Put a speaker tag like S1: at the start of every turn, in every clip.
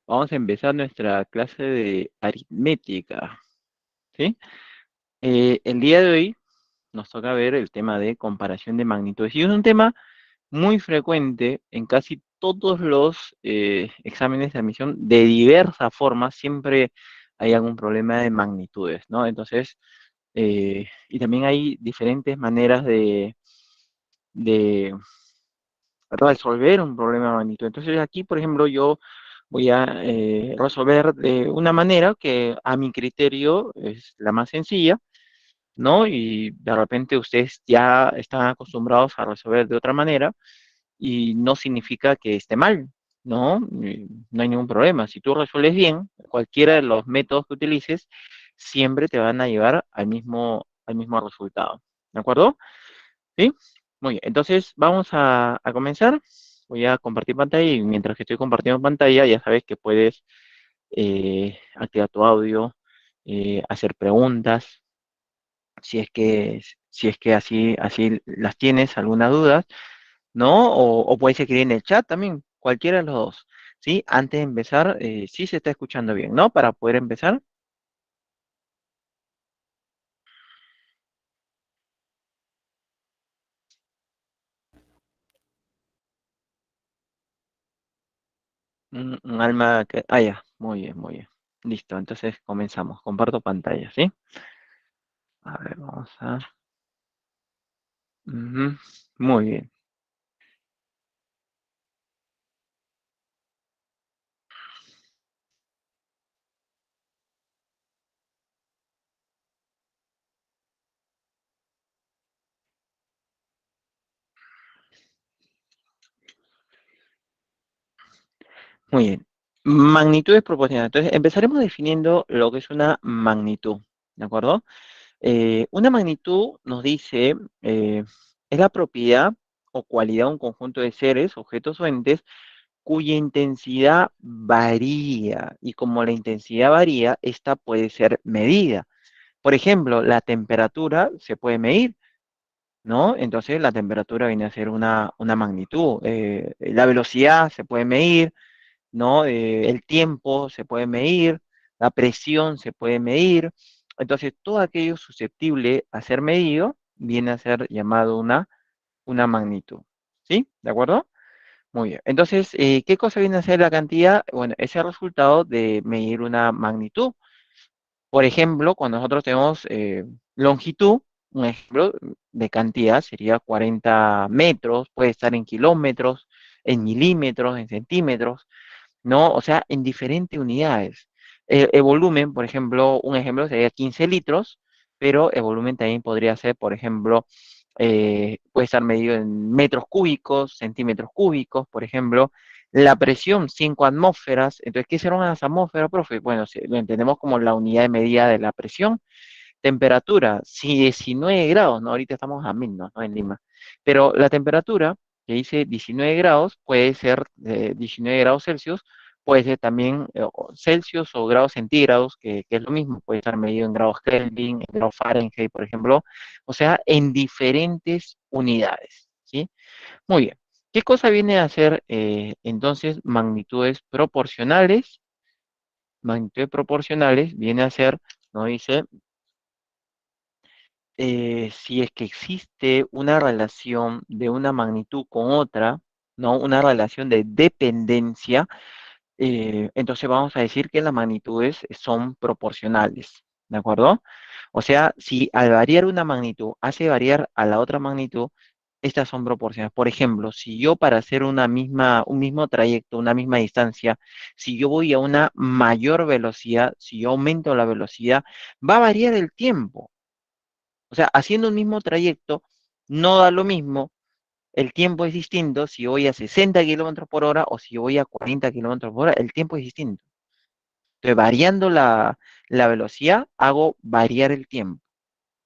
S1: Vamos a empezar nuestra clase de aritmética, ¿sí? El día de hoy nos toca ver el tema de comparación de magnitudes. Y es un tema muy frecuente en casi todos los exámenes de admisión de diversas formas. Siempre hay algún problema de magnitudes, ¿no? Entonces, y también hay diferentes maneras de resolver un problema de magnitud. Entonces aquí, por ejemplo, yo voy a resolver de una manera que a mi criterio es la más sencilla, ¿no? Y de repente ustedes ya están acostumbrados a resolver de otra manera y no significa que esté mal, ¿no? No hay ningún problema. Si tú resuelves bien, cualquiera de los métodos que utilices, siempre te van a llevar al mismo resultado. ¿De acuerdo? ¿Sí? Muy bien, entonces vamos a comenzar. Voy a compartir pantalla y mientras que estoy compartiendo pantalla, ya sabes que puedes activar tu audio, hacer preguntas, si es que así las tienes, alguna duda, ¿no? O puedes escribir en el chat también, cualquiera de los dos, ¿sí? Antes de empezar, sí se está escuchando bien, ¿no? Para poder empezar. Un alma que... Ah, ya, muy bien, muy bien. Listo, entonces comenzamos. Comparto pantalla, ¿sí? A ver, vamos a... Ujú, muy bien, muy bien. Magnitudes proporcionales. Entonces, empezaremos definiendo lo que es una magnitud, ¿de acuerdo? Una magnitud nos dice, es la propiedad o cualidad de un conjunto de seres, objetos o entes cuya intensidad varía. Y como la intensidad varía, esta puede ser medida. Por ejemplo, la temperatura se puede medir, ¿no? Entonces, la temperatura viene a ser una magnitud. La velocidad se puede medir, ¿no? El tiempo se puede medir, la presión se puede medir. Entonces, todo aquello susceptible a ser medido viene a ser llamado una magnitud. ¿Sí? ¿De acuerdo? Muy bien. Entonces, ¿qué cosa viene a ser la cantidad? Bueno, es el resultado de medir una magnitud. Por ejemplo, cuando nosotros tenemos longitud, un ejemplo de cantidad sería 40 metros, puede estar en kilómetros, en milímetros, en centímetros, ¿no? O sea, en diferentes unidades. El volumen, por ejemplo, un ejemplo sería 15 litros, pero el volumen también podría ser, por ejemplo, puede estar medido en metros cúbicos, centímetros cúbicos, por ejemplo. La presión, 5 atmósferas. Entonces, ¿qué serán las atmósferas, profe? Bueno, lo entendemos como la unidad de medida de la presión. Temperatura, sí, 19 grados, ¿no? Ahorita estamos a 1000, ¿no? En Lima. Pero la temperatura, que dice 19 grados, puede ser 19 grados Celsius, puede ser también Celsius o grados centígrados, que es lo mismo, puede estar medido en grados Kelvin, en grados Fahrenheit, por ejemplo, o sea, en diferentes unidades, ¿sí? Muy bien. ¿Qué cosa viene a ser entonces magnitudes proporcionales? Magnitudes proporcionales viene a ser, ¿no? Dice si es que existe una relación de una magnitud con otra, ¿no? Una relación de dependencia, entonces vamos a decir que las magnitudes son proporcionales, ¿de acuerdo? O sea, si al variar una magnitud hace variar a la otra magnitud, estas son proporcionales. Por ejemplo, si yo para hacer un mismo trayecto, una misma distancia, si yo voy a una mayor velocidad, si yo aumento la velocidad, va a variar el tiempo. O sea, haciendo un mismo trayecto, no da lo mismo, el tiempo es distinto si voy a 60 kilómetros por hora o si voy a 40 kilómetros por hora, el tiempo es distinto. Entonces, variando la velocidad, hago variar el tiempo.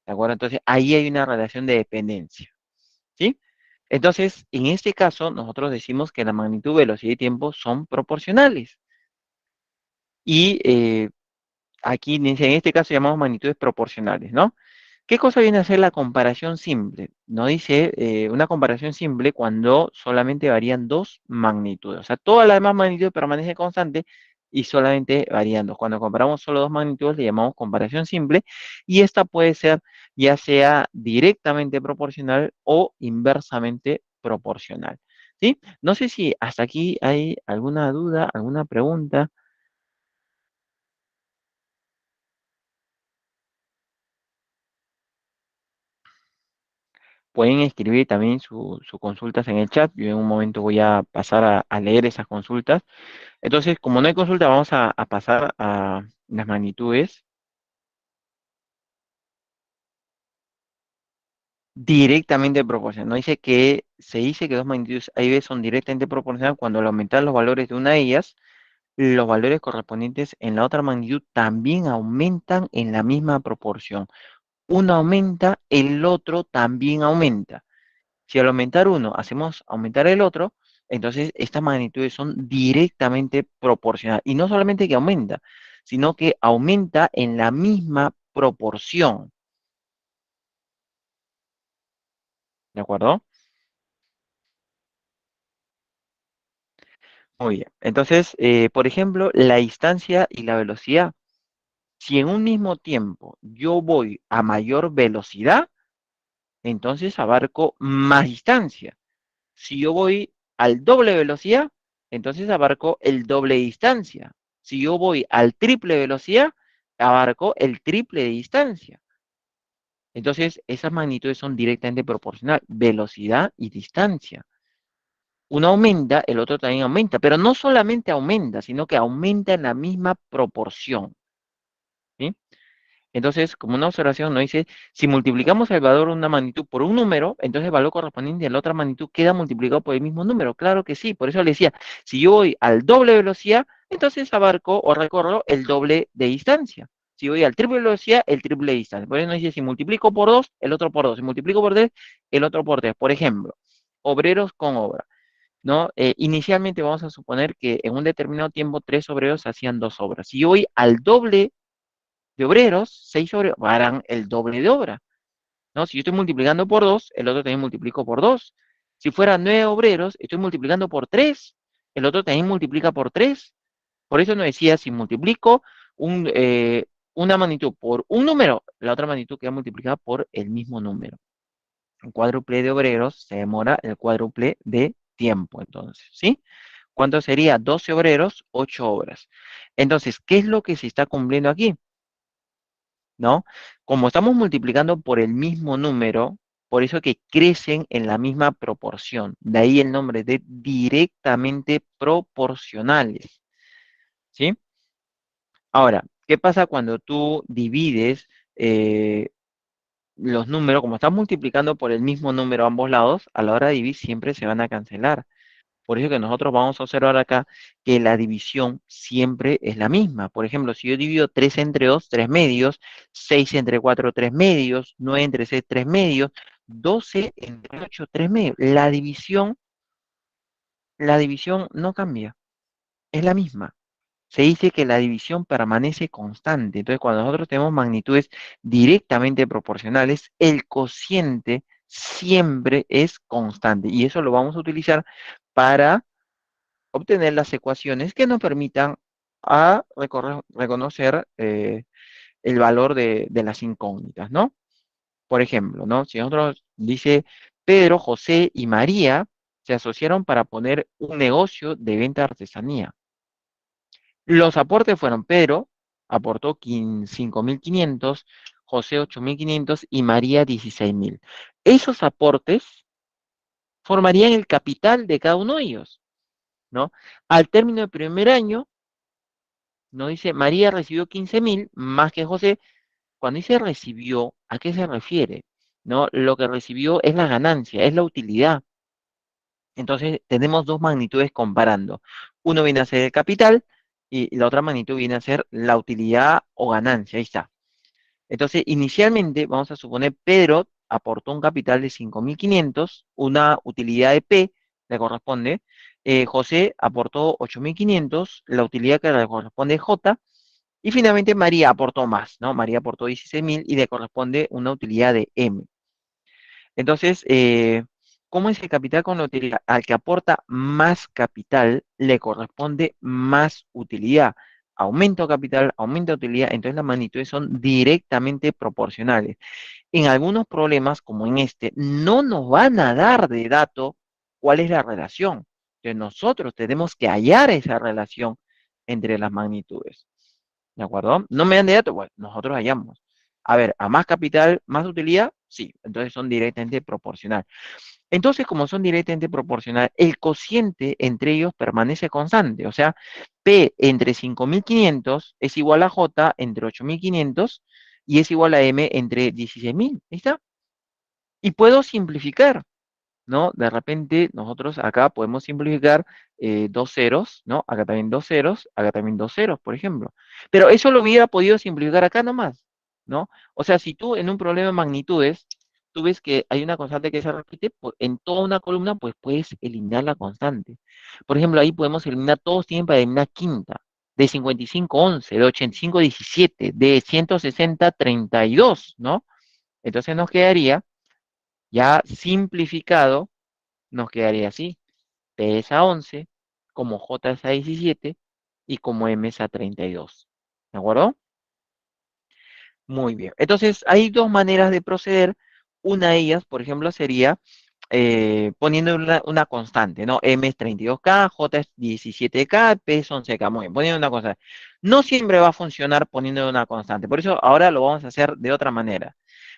S1: ¿De acuerdo? Entonces, ahí hay una relación de dependencia. ¿Sí? Entonces, en este caso, nosotros decimos que la magnitud, velocidad y tiempo son proporcionales. Y aquí, en este caso, llamamos magnitudes proporcionales, ¿no? ¿Qué cosa viene a ser la comparación simple? No dice una comparación simple cuando solamente varían dos magnitudes. O sea, toda la demás magnitud permanece constante, y solamente variando. Cuando comparamos solo dos magnitudes le llamamos comparación simple y esta puede ser ya sea directamente proporcional o inversamente proporcional. ¿Sí? No sé si hasta aquí hay alguna duda, alguna pregunta. Pueden escribir también sus consultas en el chat. Yo en un momento voy a pasar a leer esas consultas. Entonces, como no hay consulta, vamos a pasar a las magnitudes directamente proporcional. No dice que se dice que dos magnitudes A y B son directamente proporcionales cuando al aumentar los valores de una de ellas, los valores correspondientes en la otra magnitud también aumentan en la misma proporción. Uno aumenta, el otro también aumenta. Si al aumentar uno hacemos aumentar el otro, entonces estas magnitudes son directamente proporcionales. Y no solamente que aumenta, sino que aumenta en la misma proporción. ¿De acuerdo? Muy bien. Entonces, por ejemplo, la distancia y la velocidad. Si en un mismo tiempo yo voy a mayor velocidad, entonces abarco más distancia. Si yo voy al doble velocidad, entonces abarco el doble de distancia. Si yo voy al triple velocidad, abarco el triple de distancia. Entonces, esas magnitudes son directamente proporcionales, velocidad y distancia. Uno aumenta, el otro también aumenta, pero no solamente aumenta, sino que aumenta en la misma proporción. ¿Sí? Entonces, como una observación nos dice, si multiplicamos el valor de una magnitud por un número, entonces el valor correspondiente a la otra magnitud queda multiplicado por el mismo número. Claro que sí, por eso le decía, si yo voy al doble velocidad, entonces abarco o recorro el doble de distancia. Si voy al triple velocidad, el triple de distancia. Por eso nos dice, si multiplico por 2, el otro por 2. Si multiplico por 3, el otro por 3. Por ejemplo, obreros con obra, ¿no? Inicialmente vamos a suponer que en un determinado tiempo 3 obreros hacían 2 obras. Si yo voy al doble de obreros, 6 obreros harán el doble de obra, ¿no? Si yo estoy multiplicando por 2, el otro también multiplico por 2. Si fueran 9 obreros, estoy multiplicando por 3, el otro también multiplica por 3. Por eso nos decía, si multiplico un, una magnitud por un número, la otra magnitud queda multiplicada por el mismo número. Un cuádruple de obreros se demora el cuádruple de tiempo, entonces, ¿sí? ¿Cuánto sería? 12 obreros, 8 obras. Entonces, ¿qué es lo que se está cumpliendo aquí? ¿No? Como estamos multiplicando por el mismo número, por eso que crecen en la misma proporción. De ahí el nombre de directamente proporcionales, ¿sí? Ahora, ¿qué pasa cuando tú divides los números? Como estás multiplicando por el mismo número a ambos lados, a la hora de dividir siempre se van a cancelar. Por eso que nosotros vamos a observar acá que la división siempre es la misma. Por ejemplo, si yo divido 3 entre 2, 3 medios, 6 entre 4, 3 medios, 9 entre 6, 3 medios, 12 entre 8, 3 medios. La división no cambia, es la misma. Se dice que la división permanece constante. Entonces, cuando nosotros tenemos magnitudes directamente proporcionales, el cociente siempre es constante. Y eso lo vamos a utilizar para obtener las ecuaciones que nos permitan reconocer el valor de las incógnitas, ¿no? Por ejemplo, ¿no? Si nosotros dice Pedro, José y María se asociaron para poner un negocio de venta de artesanía. Los aportes fueron Pedro aportó 5.500, José 8.500 y María 16.000. Esos aportes formarían el capital de cada uno de ellos, ¿no? Al término del primer año, no dice, María recibió 15.000 más que José. Cuando dice recibió, ¿a qué se refiere? ¿No? Lo que recibió es la ganancia, es la utilidad. Entonces, tenemos dos magnitudes comparando. Uno viene a ser el capital y la otra magnitud viene a ser la utilidad o ganancia. Ahí está. Entonces, inicialmente, vamos a suponer, Pedro aportó un capital de 5.500, una utilidad de P le corresponde. José aportó 8.500, la utilidad que le corresponde es J. Y finalmente María aportó más, ¿no? María aportó 16.000 y le corresponde una utilidad de M. Entonces, ¿cómo es el capital con la utilidad? Al que aporta más capital le corresponde más utilidad. aumento de capital, aumento de utilidad, entonces las magnitudes son directamente proporcionales. En algunos problemas, como en este, no nos van a dar de dato cuál es la relación. Entonces nosotros tenemos que hallar esa relación entre las magnitudes. ¿De acuerdo? No me dan de dato, bueno, nosotros hallamos. A ver, a más capital, más utilidad, sí, entonces son directamente proporcionales. Entonces, como son directamente proporcionales, el cociente entre ellos permanece constante. O sea, P entre 5.500 es igual a J entre 8.500 y es igual a M entre 16.000. ¿Ahí está? Y puedo simplificar. ¿No? De repente nosotros acá podemos simplificar dos ceros, ¿no? Acá también dos ceros, acá también dos ceros, por ejemplo. Pero eso lo hubiera podido simplificar acá nomás, ¿no? O sea, si tú en un problema de magnitudes, tú ves que hay una constante que se repite, pues, en toda una columna, pues puedes eliminar la constante. Por ejemplo, ahí podemos eliminar, todos tienen para eliminar quinta, de 55 11, de 85 17, de 160 32, ¿no? Entonces nos quedaría ya simplificado, nos quedaría así: P es a 11, como J es a 17 y como M es a 32. ¿De acuerdo? Muy bien. Entonces, hay dos maneras de proceder. Una de ellas, por ejemplo, sería poniendo una constante, ¿no? M es 32K, J es 17K, P es 11K. Muy bien, poniendo una constante. No siempre va a funcionar poniendo una constante. Por eso ahora lo vamos a hacer de otra manera.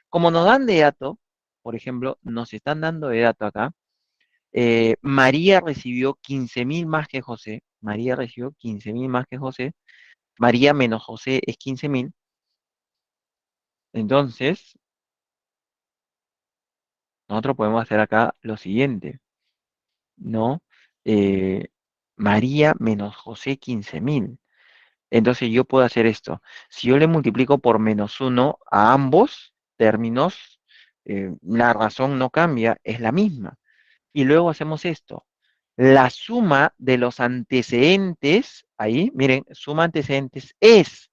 S1: Como nos dan de dato, por ejemplo, nos están dando de dato acá. María recibió 15.000 más que José. María recibió 15.000 más que José. María menos José es 15.000. Entonces, nosotros podemos hacer acá lo siguiente, ¿no? Eh, María menos José 15.000. Entonces yo puedo hacer esto. Si yo le multiplico por -1 a ambos términos, la razón no cambia, es la misma. Y luego hacemos esto. La suma de los antecedentes, ahí, miren, suma antecedentes es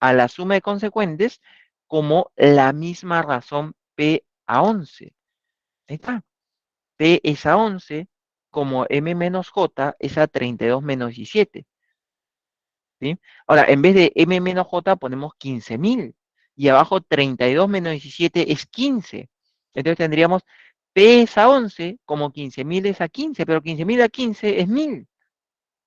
S1: a la suma de consecuentes como la misma razón P a 11. Ahí está. P es a 11 como M menos J es a 32 menos 17. ¿Sí? Ahora, en vez de M menos J ponemos 15.000 y abajo 32 menos 17 es 15. Entonces tendríamos P es a 11 como 15.000 es a 15, pero 15.000 a 15 es 1.000.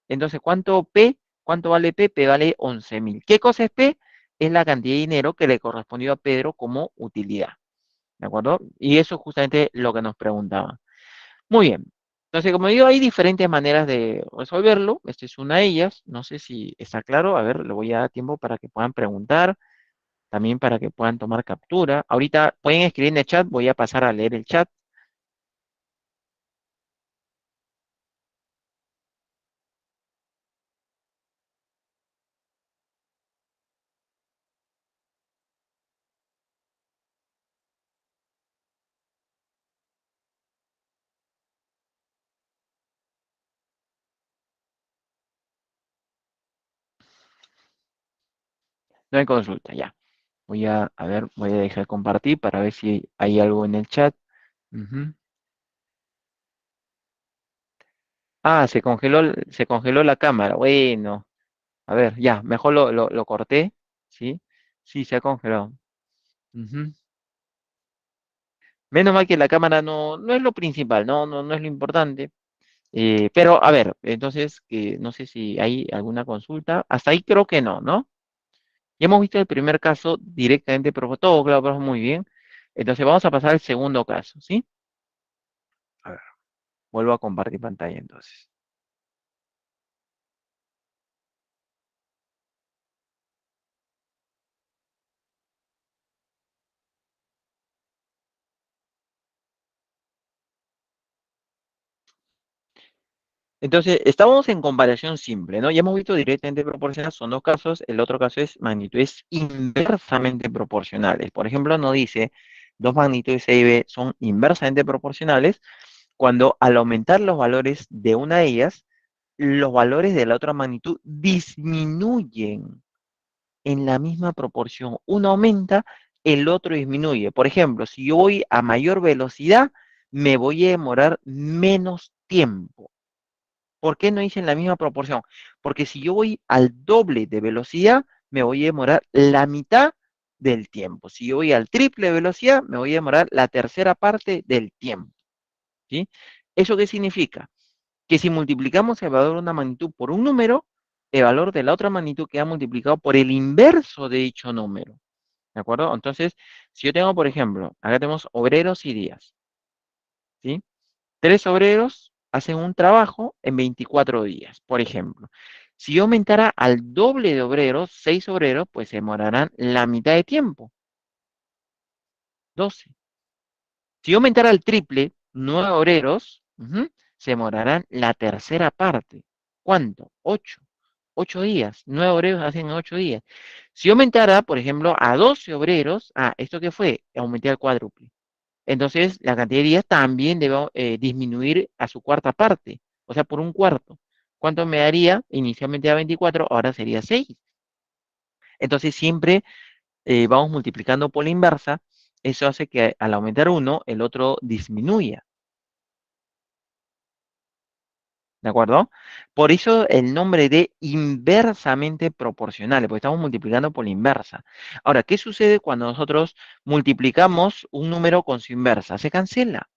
S1: Entonces, ¿cuánto P? ¿Cuánto vale P? P vale 11.000. ¿Qué cosa es P? Es la cantidad de dinero que le correspondió a Pedro como utilidad. ¿De acuerdo? Y eso es justamente lo que nos preguntaban. Muy bien. Entonces, como digo, hay diferentes maneras de resolverlo. Esta es una de ellas. No sé si está claro. A ver, le voy a dar tiempo para que puedan preguntar, también para que puedan tomar captura. Ahorita pueden escribir en el chat. Voy a pasar a leer el chat. No hay consulta, ya. A ver, voy a dejar compartir para ver si hay algo en el chat. Ujú. Ah, se congeló la cámara. Bueno, a ver, ya, mejor lo corté. ¿Sí? Sí, se ha congelado. Ujú. Menos mal que la cámara no es lo principal, no es lo importante. Pero, a ver, entonces, no sé si hay alguna consulta. Hasta ahí creo que no, ¿no? Ya hemos visto el primer caso directamente, pero todo, claro, pero muy bien. Entonces, vamos a pasar al segundo caso, ¿sí? A ver, vuelvo a compartir pantalla entonces. Entonces, estábamos en comparación simple, ¿no? Ya hemos visto directamente proporcionales, son dos casos. El otro caso es magnitudes inversamente proporcionales. Por ejemplo, nos dice dos magnitudes A y B son inversamente proporcionales cuando al aumentar los valores de una de ellas, los valores de la otra magnitud disminuyen en la misma proporción. Uno aumenta, el otro disminuye. Por ejemplo, si yo voy a mayor velocidad, me voy a demorar menos tiempo. ¿Por qué no hice en la misma proporción? Porque si yo voy al doble de velocidad, me voy a demorar la mitad del tiempo. Si yo voy al triple de velocidad, me voy a demorar la tercera parte del tiempo. ¿Sí? ¿Eso qué significa? Que si multiplicamos el valor de una magnitud por un número, el valor de la otra magnitud queda multiplicado por el inverso de dicho número. ¿De acuerdo? Entonces, si yo tengo, por ejemplo, acá tenemos obreros y días. ¿Sí? Tres obreros hacen un trabajo en 24 días, por ejemplo. Si yo aumentara al doble de obreros, 6 obreros, pues se demorarán la mitad de tiempo, 12. Si yo aumentara al triple, 9 obreros, se demorarán la tercera parte. ¿Cuánto? 8. 8 días. 9 obreros hacen 8 días. Si yo aumentara, por ejemplo, a 12 obreros, ¿esto qué fue? Aumenté al cuádruple. Entonces, la cantidad de días también debe disminuir a su cuarta parte, o sea, por un cuarto. ¿Cuánto me daría? Inicialmente a 24, ahora sería 6. Entonces, siempre vamos multiplicando por la inversa. Eso hace que al aumentar uno, el otro disminuya. ¿De acuerdo? Por eso el nombre de inversamente proporcionales, porque estamos multiplicando por la inversa. Ahora, ¿qué sucede cuando nosotros multiplicamos un número con su inversa? Se cancela.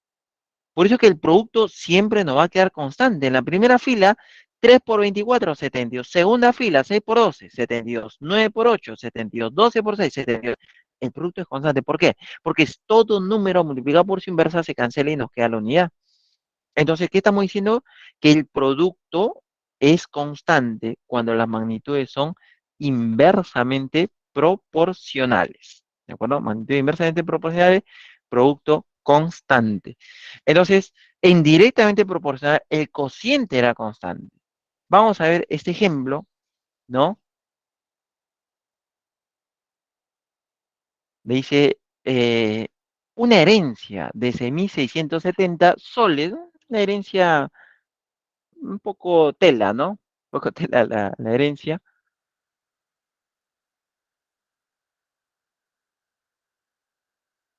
S1: Por eso es que el producto siempre nos va a quedar constante. En la primera fila, 3 por 24, 72. Segunda fila, 6 por 12, 72. 9 por 8, 72. 12 por 6, 72. El producto es constante. ¿Por qué? Porque es todo número multiplicado por su inversa se cancela y nos queda la unidad. Entonces, ¿qué estamos diciendo? Que el producto es constante cuando las magnitudes son inversamente proporcionales. ¿De acuerdo? Magnitudes inversamente proporcionales, producto constante. Entonces, en directamente proporcional, el cociente era constante. Vamos a ver este ejemplo, ¿no? Le dice una herencia de 6.670 soles, ¿no? Una herencia un poco tela, ¿no? Un poco tela la herencia.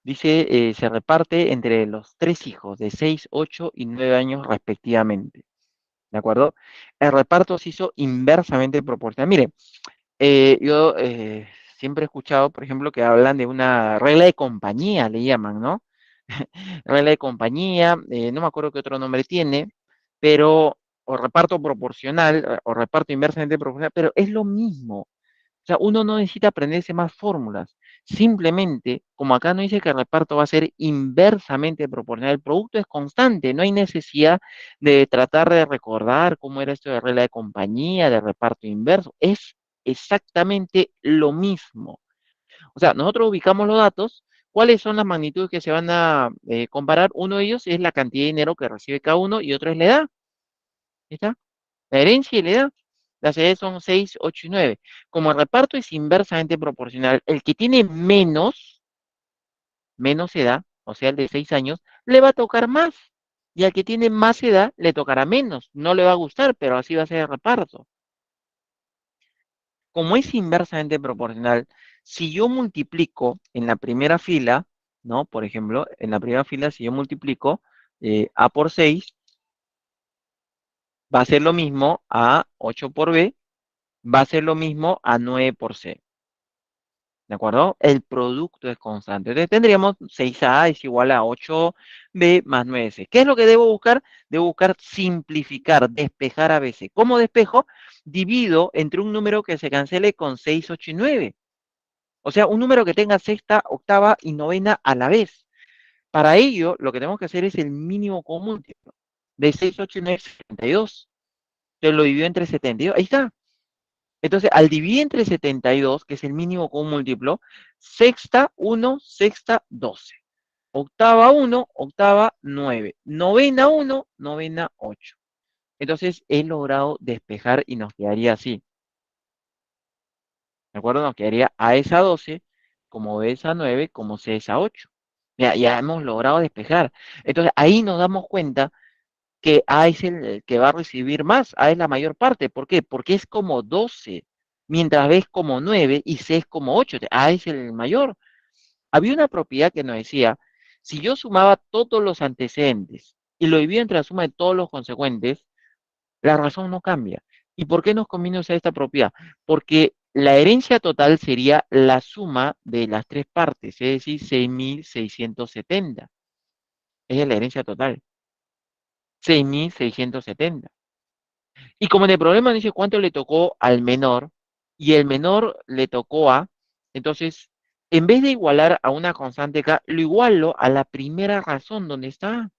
S1: Dice, se reparte entre los tres hijos de 6, 8 y 9 años respectivamente. ¿De acuerdo? El reparto se hizo inversamente proporcional. Mire, yo siempre he escuchado, por ejemplo, que hablan de una regla de compañía, le llaman, ¿no? Regla de compañía, no me acuerdo qué otro nombre tiene, pero, o reparto proporcional, o reparto inversamente proporcional, pero es lo mismo. O sea, uno no necesita aprenderse más fórmulas. Simplemente, como acá no dice que el reparto va a ser inversamente proporcional, el producto es constante, no hay necesidad de tratar de recordar cómo era esto de regla de compañía, de reparto inverso. Es exactamente lo mismo. O sea, nosotros ubicamos los datos. ¿Cuáles son las magnitudes que se van a comparar? Uno de ellos es la cantidad de dinero que recibe cada uno y otro es la edad. ¿Está? La herencia y la edad. Las edades son 6, 8 y 9. Como el reparto es inversamente proporcional, el que tiene menos edad, o sea, el de 6 años, le va a tocar más. Y al que tiene más edad, le tocará menos. No le va a gustar, pero así va a ser el reparto. Como es inversamente proporcional, si yo multiplico en la primera fila, ¿no? Por ejemplo, en la primera fila, si yo multiplico A por 6, va a ser lo mismo a 8 por B, va a ser lo mismo a 9 por C. ¿De acuerdo? El producto es constante. Entonces tendríamos 6A es igual a 8B más 9C. ¿Qué es lo que debo buscar? Debo buscar simplificar, despejar a veces. ¿Cómo despejo? Divido entre un número que se cancele con 6, 8 y 9. O sea, un número que tenga sexta, octava y novena a la vez. Para ello, lo que tenemos que hacer es el mínimo común múltiplo. De 6, 8 y 9 es 72. Entonces lo divido entre 72. Ahí está. Entonces, al dividir entre 72, que es el mínimo común múltiplo, sexta 1, sexta 12. Octava 1, octava 9. Novena 1, novena 8. Entonces, he logrado despejar y nos quedaría así. ¿De acuerdo? Nos quedaría A esa 12, como B esa 9, como C esa 8. Ya hemos logrado despejar. Entonces, ahí nos damos cuenta que A es el que va a recibir más, A es la mayor parte. ¿Por qué? Porque es como 12, mientras B es como 9 y C es como 8. A es el mayor. Había una propiedad que nos decía, si yo sumaba todos los antecedentes y lo divido entre la suma de todos los consecuentes, La razón no cambia. ¿Y por qué nos conviene usar esta propiedad? Porque la herencia total sería la suma de las tres partes, es decir, 6.670. Esa es la herencia total, 6.670. Y como en el problema dice cuánto le tocó al menor, y el menor le tocó a, entonces, en vez de igualar a una constante K, lo igualo a la primera razón donde está.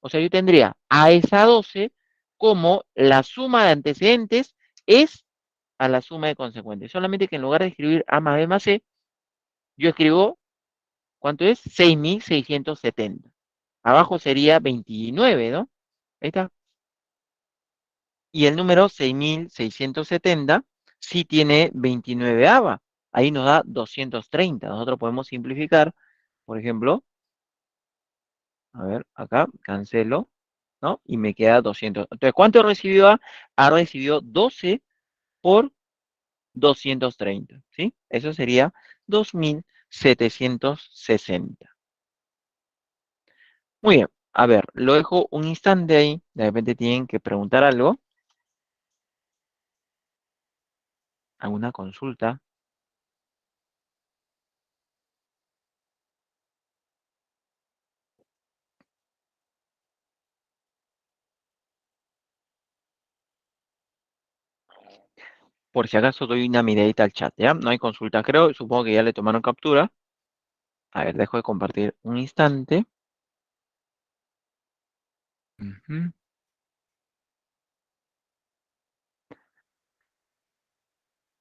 S1: O sea, yo tendría a esa 12 como la suma de antecedentes es a la suma de consecuentes. Solamente que en lugar de escribir A más B más C, yo escribo, ¿cuánto es? 6.670. Abajo sería 29, ¿no? Ahí está. Y el número 6.670 sí tiene 29 ava. Ahí nos da 230. Nosotros podemos simplificar, por ejemplo, a ver, acá cancelo, ¿no? Y me queda 200. Entonces, ¿cuánto recibió A? A recibió 12 por 230, ¿sí? Eso sería 2.760. Muy bien. A ver, lo dejo un instante ahí. De repente tienen que preguntar algo, alguna consulta. Por si acaso doy una miradita al chat, ¿ya? No hay consulta, creo. Supongo que ya le tomaron captura. A ver, dejo de compartir un instante. Ujú.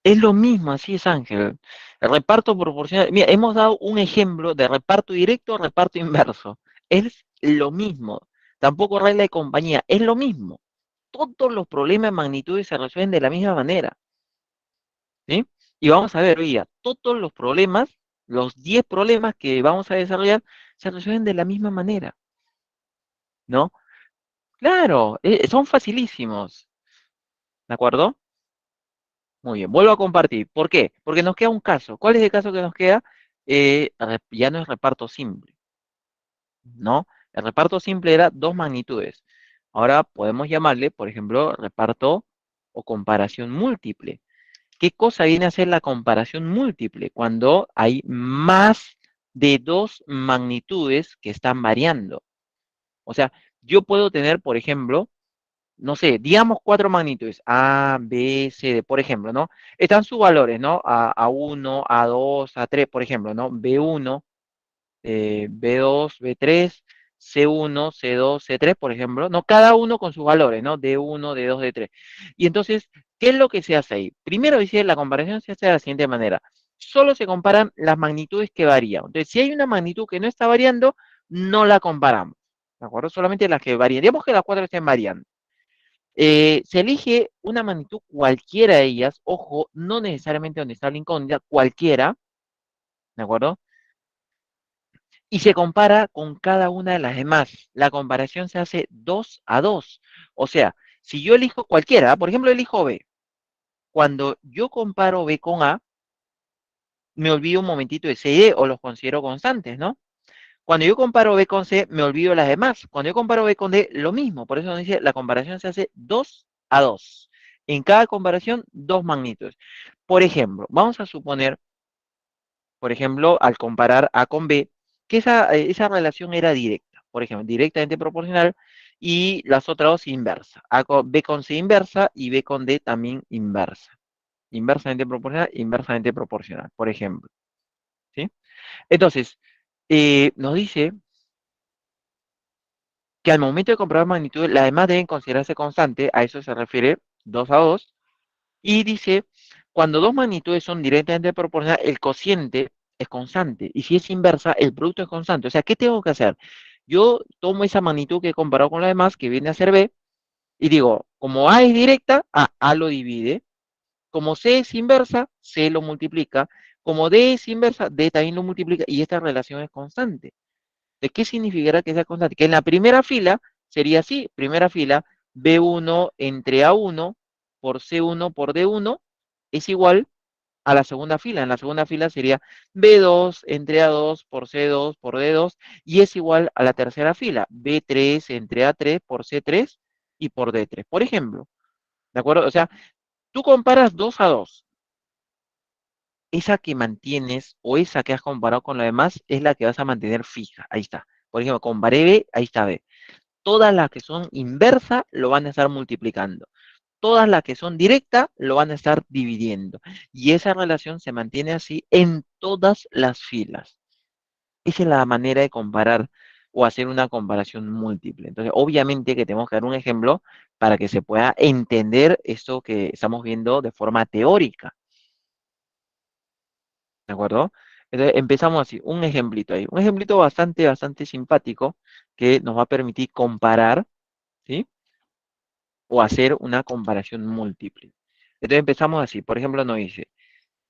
S1: Es lo mismo, así es, Ángel. El reparto proporcional. Mira, hemos dado un ejemplo de reparto directo a reparto inverso. Es lo mismo. Tampoco regla de compañía. Es lo mismo. Todos los problemas de magnitudes se resuelven de la misma manera, ¿sí? Y vamos a ver, oiga, todos los problemas, los 10 problemas que vamos a desarrollar, se resuelven de la misma manera, ¿no? Claro, son facilísimos, ¿de acuerdo? Muy bien, vuelvo a compartir. ¿Por qué? Porque nos queda un caso. ¿Cuál es el caso que nos queda? Ya no es reparto simple, ¿no? El reparto simple era dos magnitudes. Ahora podemos llamarle, por ejemplo, reparto o comparación múltiple. ¿Qué cosa viene a ser la comparación múltiple? Cuando hay más de dos magnitudes que están variando. O sea, yo puedo tener, por ejemplo, no sé, digamos cuatro magnitudes, A, B, C, D, por ejemplo, ¿no? Están sus valores, ¿no? A1, A2, A3, por ejemplo, ¿no? B1, B2, B3, C1, C2, C3, por ejemplo, ¿no? Cada uno con sus valores, ¿no? D1, D2, D3. Y entonces, ¿qué es lo que se hace ahí? Primero dice, la comparación se hace de la siguiente manera. Solo se comparan las magnitudes que varían. Entonces, si hay una magnitud que no está variando, no la comparamos. ¿De acuerdo? Solamente las que varían. Digamos que las cuatro estén variando. Se elige una magnitud cualquiera de ellas, ojo, no necesariamente donde está la incógnita, cualquiera, ¿de acuerdo? Y se compara con cada una de las demás. La comparación se hace 2 a 2. O sea, si yo elijo cualquiera, por ejemplo, elijo B, cuando yo comparo B con A, me olvido un momentito de C y D o los considero constantes, ¿no? Cuando yo comparo B con C, me olvido de las demás. Cuando yo comparo B con D, lo mismo. Por eso nos dice, la comparación se hace 2 a 2. En cada comparación, dos magnitudes. Por ejemplo, vamos a suponer, por ejemplo, al comparar A con B, que esa relación era directa. Por ejemplo, directamente proporcional y las otras dos inversa. B con C inversa y B con D también inversa. Inversamente proporcional, inversamente proporcional, por ejemplo. ¿Sí? Entonces, nos dice que al momento de comprobar magnitudes, las demás deben considerarse constantes, a eso se refiere 2 a 2, y dice, cuando dos magnitudes son directamente proporcionales, el cociente es constante, y si es inversa, el producto es constante. O sea, ¿qué tengo que hacer? Yo tomo esa magnitud que he comparado con la demás, que viene a ser B, y digo, como A es directa, A lo divide, como C es inversa, C lo multiplica, como D es inversa, D también lo multiplica, y esta relación es constante. ¿De qué significará que sea constante? Que en la primera fila sería así, primera fila, B1 entre A1 por C1 por D1 es igual a la segunda fila. En la segunda fila sería B2 entre A2 por C2 por D2 y es igual a la tercera fila, B3 entre A3 por C3 y por D3. Por ejemplo, ¿De acuerdo? O sea, tú comparas 2 a 2. Esa que mantienes o esa que has comparado con lo demás es la que vas a mantener fija. Ahí está. Por ejemplo, comparé B, ahí está B. Todas las que son inversa lo van a estar multiplicando. Todas las que son directa lo van a estar dividiendo. Y esa relación se mantiene así en todas las filas. Esa es la manera de comparar o hacer una comparación múltiple. Entonces, obviamente que tenemos que dar un ejemplo para que se pueda entender esto que estamos viendo de forma teórica. ¿De acuerdo? Entonces, empezamos así, un ejemplito ahí. Un ejemplito bastante simpático que nos va a permitir comparar, ¿sí? O hacer una comparación múltiple. Entonces empezamos así. Por ejemplo, nos dice,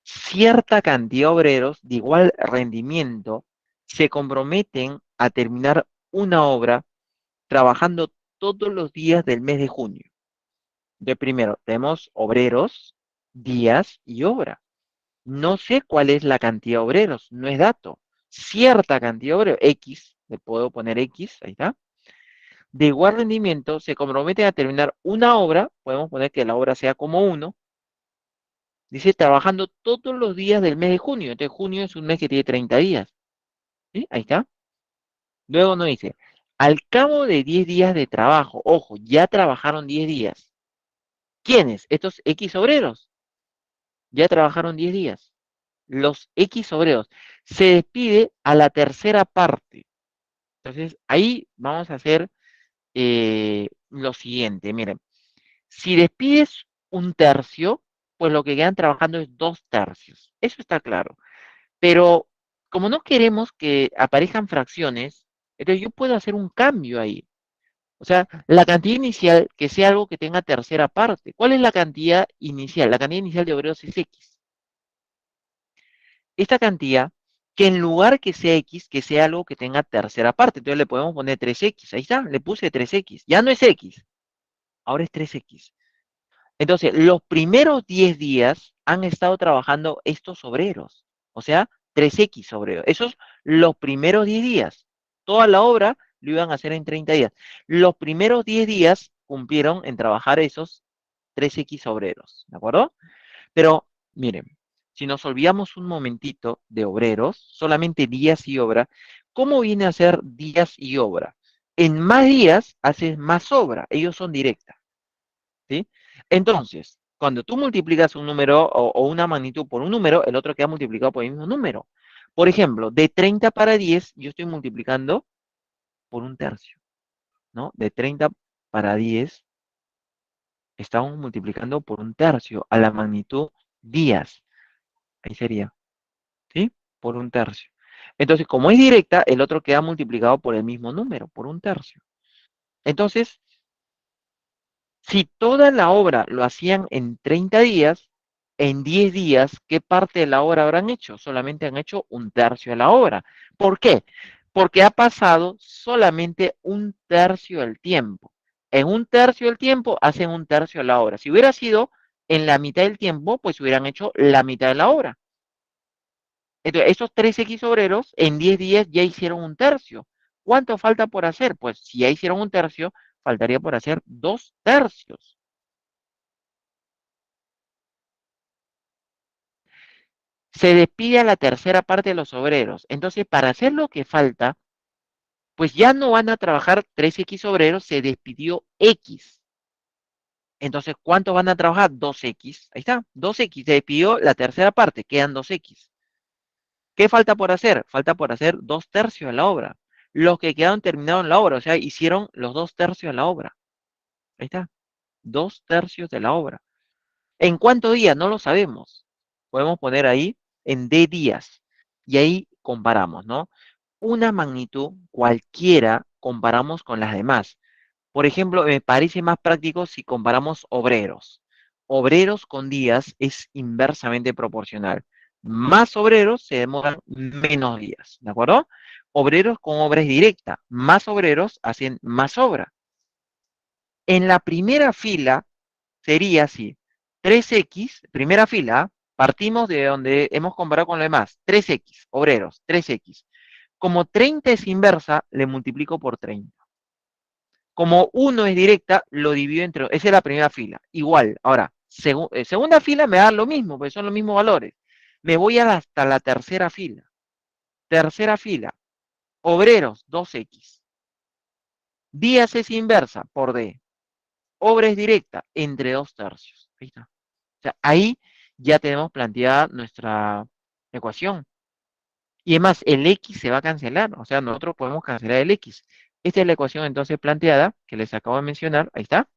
S1: cierta cantidad de obreros de igual rendimiento se comprometen a terminar una obra trabajando todos los días del mes de junio. De primero, tenemos obreros, días y obra. No sé cuál es la cantidad de obreros, no es dato. Cierta cantidad de obreros, X, le puedo poner X, ahí está. De igual rendimiento, se comprometen a terminar una obra, podemos poner que la obra sea como uno, dice trabajando todos los días del mes de junio. Entonces, junio es un mes que tiene 30 días. ¿Sí? Ahí está. Luego nos dice, al cabo de 10 días de trabajo, ojo, ya trabajaron 10 días. ¿Quiénes? Estos X obreros. Ya trabajaron 10 días. Los X obreros. Se despide a la tercera parte. Entonces, ahí vamos a hacer lo siguiente. Miren, si despides un tercio, pues lo que quedan trabajando es 2 tercios. Eso está claro. Pero como no queremos que aparezcan fracciones, entonces yo puedo hacer un cambio ahí. O sea, la cantidad inicial que sea algo que tenga tercera parte. ¿Cuál es la cantidad inicial? La cantidad inicial de obreros es X. Esta cantidad, que en lugar que sea X, que sea algo que tenga tercera parte. Entonces le podemos poner 3X. Ahí está, le puse 3X. Ya no es X, ahora es 3X. Entonces, los primeros 10 días han estado trabajando estos obreros, o sea, 3X obreros. Esos los primeros 10 días. Toda la obra lo iban a hacer en 30 días. Los primeros 10 días cumplieron en trabajar esos 3X obreros, ¿de acuerdo? Pero miren, si nos olvidamos un momentito de obreros, solamente días y obra, ¿cómo viene a ser días y obra? En más días haces más obra, ellos son directas. ¿Sí? Entonces, cuando tú multiplicas un número o una magnitud por un número, el otro queda multiplicado por el mismo número. Por ejemplo, de 30 para 10, yo estoy multiplicando por un tercio, ¿no? De 30 para 10, estamos multiplicando por un tercio a la magnitud días. Ahí sería, ¿sí? Por un tercio. Entonces, como es directa, el otro queda multiplicado por el mismo número, por un tercio. Entonces, si toda la obra lo hacían en 30 días, en 10 días, ¿qué parte de la obra habrán hecho? Solamente han hecho un tercio de la obra. ¿Por qué? Porque ha pasado solamente un tercio del tiempo. En un tercio del tiempo hacen un tercio de la obra. Si hubiera sido en la mitad del tiempo, pues hubieran hecho la mitad de la obra. Entonces, esos 3X obreros en 10 días ya hicieron un tercio. ¿Cuánto falta por hacer? Pues si ya hicieron un tercio, faltaría por hacer 2 tercios. Se despide a la tercera parte de los obreros. Entonces, para hacer lo que falta, pues ya no van a trabajar 3X obreros, se despidió X. Entonces, ¿cuántos van a trabajar? 2X. Ahí está, 2X. Se despidió la tercera parte, quedan 2X. ¿Qué falta por hacer? Falta por hacer 2 tercios de la obra. Los que quedaron terminaron la obra, o sea, hicieron los 2 tercios de la obra. Ahí está, 2 tercios de la obra. ¿En cuántos días? No lo sabemos. Podemos poner ahí en D días. Y ahí comparamos, ¿no? Una magnitud cualquiera comparamos con las demás. Por ejemplo, me parece más práctico si comparamos obreros. Obreros con días es inversamente proporcional. Más obreros se demoran menos días, ¿de acuerdo? Obreros con obra es directa. Más obreros hacen más obra. En la primera fila sería así. 3X, primera fila, partimos de donde hemos comparado con lo demás. 3X, obreros, 3X. Como 30 es inversa, le multiplico por 30. Como uno es directa, lo divido entre, esa es la primera fila, igual. Ahora, segunda fila me da lo mismo, porque son los mismos valores. Me voy hasta la tercera fila. Tercera fila, obreros, 2X. Díaz es inversa por D. Obra es directa, entre 2 tercios. Ahí está. O sea, ahí ya tenemos planteada nuestra ecuación. Y además, el X se va a cancelar, o sea, nosotros podemos cancelar el X. Esta es la ecuación entonces planteada que les acabo de mencionar, ahí está.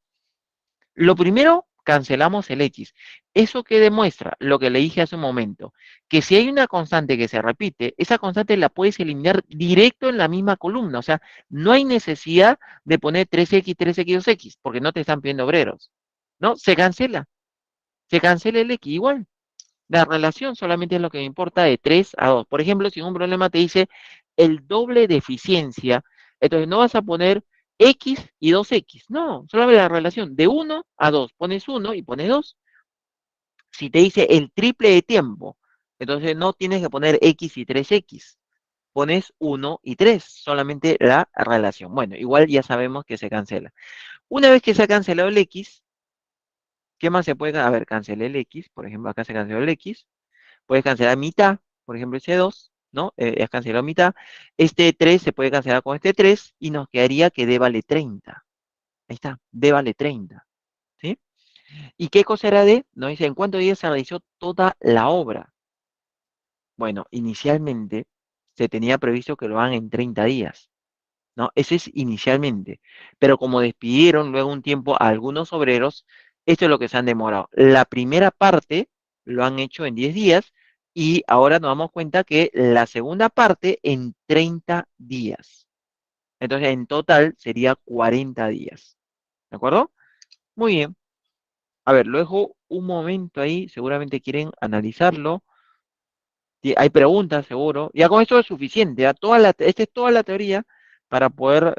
S1: Lo primero, cancelamos el X. ¿Eso qué demuestra? Lo que le dije hace un momento, que si hay una constante que se repite, esa constante la puedes eliminar directo en la misma columna, o sea, no hay necesidad de poner 3X, 3X, 2X, porque no te están pidiendo obreros, ¿no? Se cancela el X igual. La relación solamente es lo que me importa de 3 a 2. Por ejemplo, si un problema te dice el doble de eficiencia, entonces no vas a poner X y 2X. No, solamente la relación de 1 a 2. Pones 1 y pones 2. Si te dice el triple de tiempo, entonces no tienes que poner X y 3X. Pones 1 y 3. Solamente la relación. Bueno, igual ya sabemos que se cancela. Una vez que se ha cancelado el X, ¿qué más se puede? A ver, cancelé el X. Por ejemplo, acá se canceló el X. Puedes cancelar mitad, por ejemplo, ese 2, ¿no? Es cancelado mitad. Este 3 se puede cancelar con este 3 y nos quedaría que D vale 30. Ahí está, D vale 30, ¿sí? ¿Y qué cosa era D? Nos dice, ¿en cuántos días se realizó toda la obra? Bueno, inicialmente se tenía previsto que lo hagan en 30 días. ¿No? Ese es inicialmente. Pero como despidieron luego un tiempo a algunos obreros, esto es lo que se han demorado. La primera parte lo han hecho en 10 días y ahora nos damos cuenta que la segunda parte en 30 días. Entonces, en total sería 40 días. ¿De acuerdo? Muy bien. A ver, lo dejo un momento ahí, seguramente quieren analizarlo. Hay preguntas, seguro. Ya con esto es suficiente. ¿Ya? Esta es toda la teoría para poder